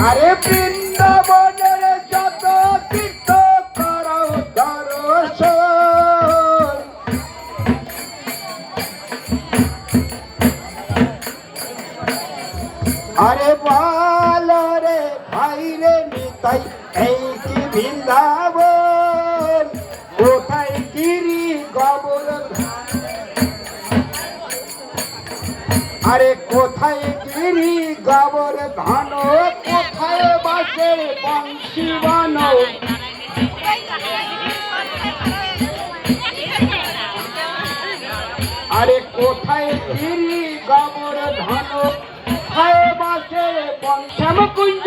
আরে বৃন্দাবনের যত তীর্থ করো দর্শন, আরে বলো রে ভাই রে নিতাই এই কি বৃন্দাবন, কোথায় গিরি গোবর্ধন, আরে কোথায় গিরি গোবর্ধন, কোথায় বাসে বংশীবান, আরে কোথায় গিরি গোবর্ধন, কোথায় বাসে বংশম কুঞ্জ।